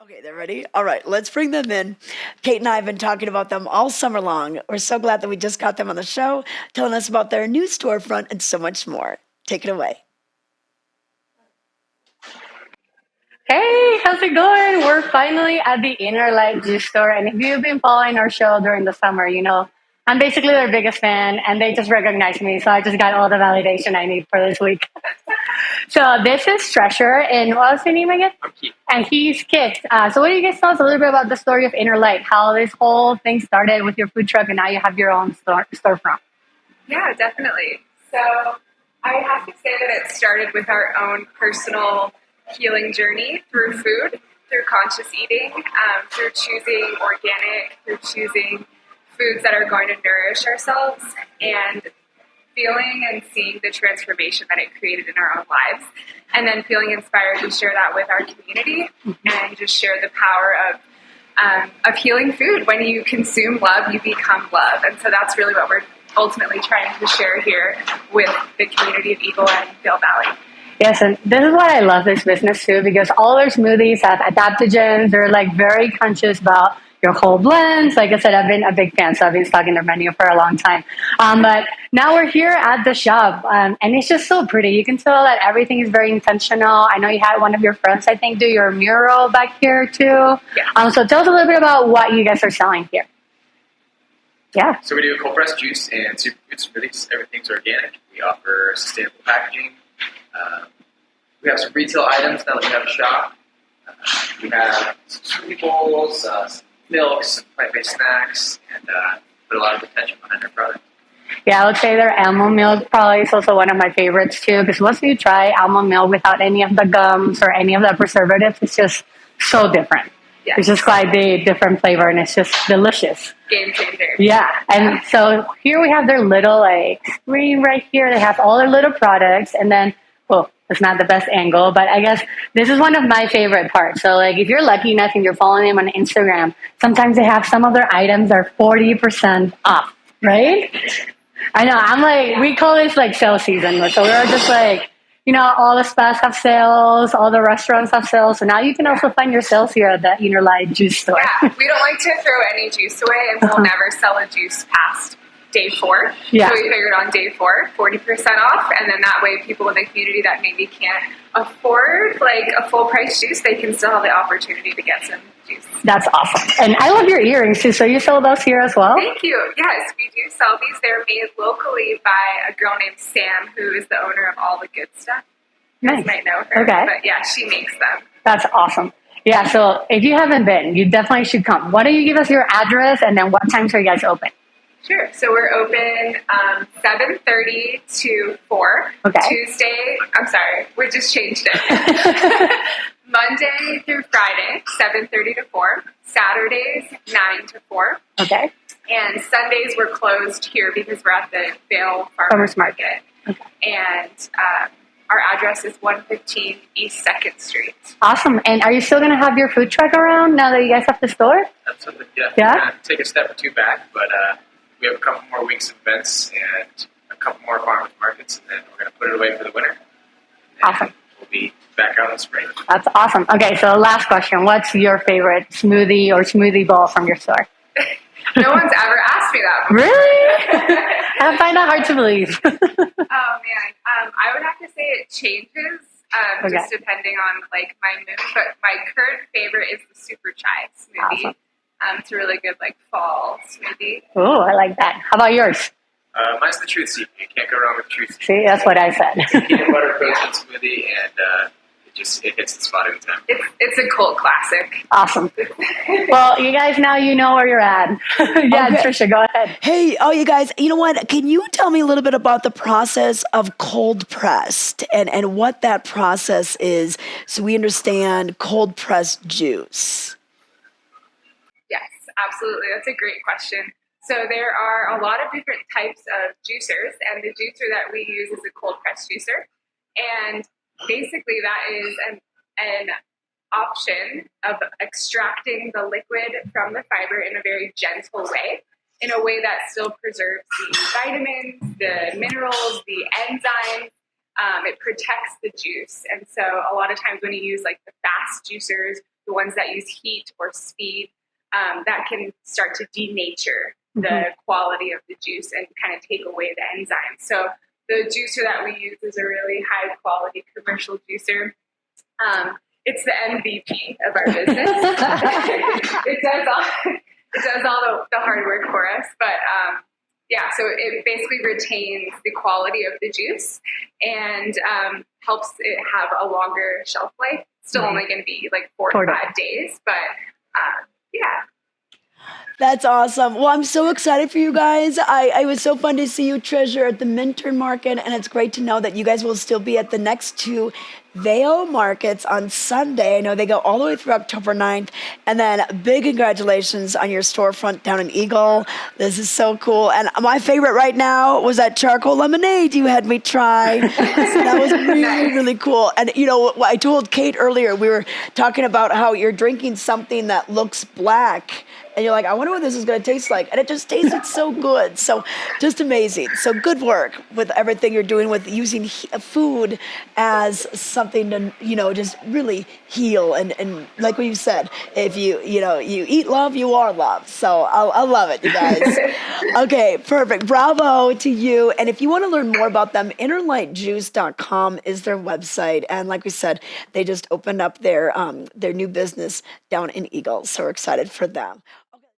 Okay, they're ready? All right, let's bring them in. Kate and I have been talking about them all summer long. We're so glad that we just got them on the show, telling us about their new storefront and so much more. Take it away. Hey, how's it going? We're finally at the Inner Light Juice Store, and if you've been following our show during the summer, you know I'm basically their biggest fan, and they just recognized me, so I just got all the validation I need for this week. So this is Tricia, and what was your name again? I'm Keith. And he's Kit. So what do you guys tell us a little bit about the story of Inner Light, how this whole thing started with your food truck, and now you have your own storefront? Yeah, definitely. So I have to say that it started with our own personal healing journey through food, through conscious eating, through choosing organic, through choosing foods that are going to nourish ourselves, and feeling and seeing the transformation that it created in our own lives, and then feeling inspired to share that with our community and just share the power of healing food. When you consume love, you become love, and so that's really what we're ultimately trying to share here with the community of Eagle and Vail Valley. Yes, and this is why I love this business too, because all their smoothies have adaptogens. They're like very conscious about your whole blends. Like I said, I've been a big fan, so I've been stocking their menu for a long time. But now we're here at the shop, and it's just so pretty. You can tell that everything is very intentional. I know you had one of your friends, I think, do your mural back here too. Yeah. So tell us a little bit about what you guys are selling here. Yeah. So we do cold pressed juice and superfood smoothies. Everything's organic. We offer sustainable packaging. We have some retail items now that we have a shop. We have some smoothie bowls, some milks, some plant-based snacks, and put a lot of attention behind our product. Yeah, I would say their almond milk probably is also one of my favorites too, because once you try almond milk without any of the gums or any of the preservatives, it's just so different. Yes. It's just quite the different flavor, and it's just delicious. Game changer. Yeah, and so here we have their little like screen right here. They have all their little products, and then, well, it's not the best angle, but I guess this is one of my favorite parts. So like if you're lucky enough and you're following them on Instagram, sometimes they have some of their items are 40% off, right? I know, I'm like, we call this like sale season. So we're just like, you know, all the spas have sales, all the restaurants have sales. So now you can also find your sales here at the Inner Light Juice Store. Yeah, we don't like to throw any juice away, and we'll never sell a juice past day 4. Yeah. So we figured on day 4, 40% off, and then that way people in the community that maybe can't afford like a full price juice, they can still have the opportunity to get some juice. That's awesome. And I love your earrings too. So you sell those here as well? Thank you. Yes, we do sell these. They're made locally by a girl named Sam, who is the owner of All the Good Stuff. You Nice. might know her. Okay. But yeah, she makes them. That's awesome. Yeah, so if you haven't been, you definitely should come. Why don't you give us your address and then what times are you guys open? Sure. So we're open 7:30 to 4. Okay. We just changed it. Monday through Friday, 7:30 to 4. Saturdays, 9 to 4. Okay. And Sundays we're closed here because we're at the Vail Farmers Market. Okay. And our address is 115 East 2nd Street. Awesome. And are you still going to have your food truck around now that you guys have the store? Absolutely, yeah. Yeah? We're going to take a step or two back, but we have a couple more weeks of events and a couple more farmers markets, and then we're going to put it away for the winter. And Awesome. We'll be back out in the spring. That's awesome. Okay, so last question. What's your favorite smoothie or smoothie bowl from your store? No one's ever asked me that before. Really? I find that hard to believe. Oh man, I would have to say it changes just depending on like my mood. But my current favorite is the super chai smoothie. Awesome. It's a really good like fall smoothie. Oh, I like that. How about yours? Mine's the Truth Seed. You can't go wrong with Truth Seed. See, that's what I said. Peanut butter protein smoothie, and it hits the spot every time. It's a cult classic. Awesome. Well, you guys now you know where you're at. Yeah, Okay. Tricia, go ahead. Hey, oh, you guys, you know what? Can you tell me a little bit about the process of cold pressed and what that process is so we understand cold pressed juice? Yes, absolutely. That's a great question. So there are a lot of different types of juicers, and the juicer that we use is a cold press juicer. And basically that is an option of extracting the liquid from the fiber in a very gentle way, in a way that still preserves the vitamins, the minerals, the enzymes. It protects the juice. And so a lot of times when you use like the fast juicers the ones that use heat or speed, that can start to denature the quality of the juice and kind of take away the enzymes. So the juicer that we use is a really high quality commercial juicer. It's the MVP of our business. It does all the hard work for us, but yeah, so it basically retains the quality of the juice and helps it have a longer shelf life. Still only going to be like 4 to 5 days, but yeah. That's awesome. Well, I'm so excited for you guys. It was so fun to see you, Tricia, at the Minturn Market, and it's great to know that you guys will still be at the next 2 Vail markets on Sunday. I know they go all the way through October 9th. And then big congratulations on your storefront down in Eagle. This is so cool. And my favorite right now was that charcoal lemonade you had me try. So that was really, really cool. And you know, I told Kate earlier, we were talking about how you're drinking something that looks black. And you're like, I wonder what this is going to taste like. And it just tasted so good. So just amazing. So good work with everything you're doing with using food as something to, you know, just really heal. And like what you said, if you eat love, you are love. So I love it, you guys. Okay, perfect. Bravo to you. And if you want to learn more about them, innerlightjuice.com is their website. And like we said, they just opened up their new business down in Eagle. So we're excited for them.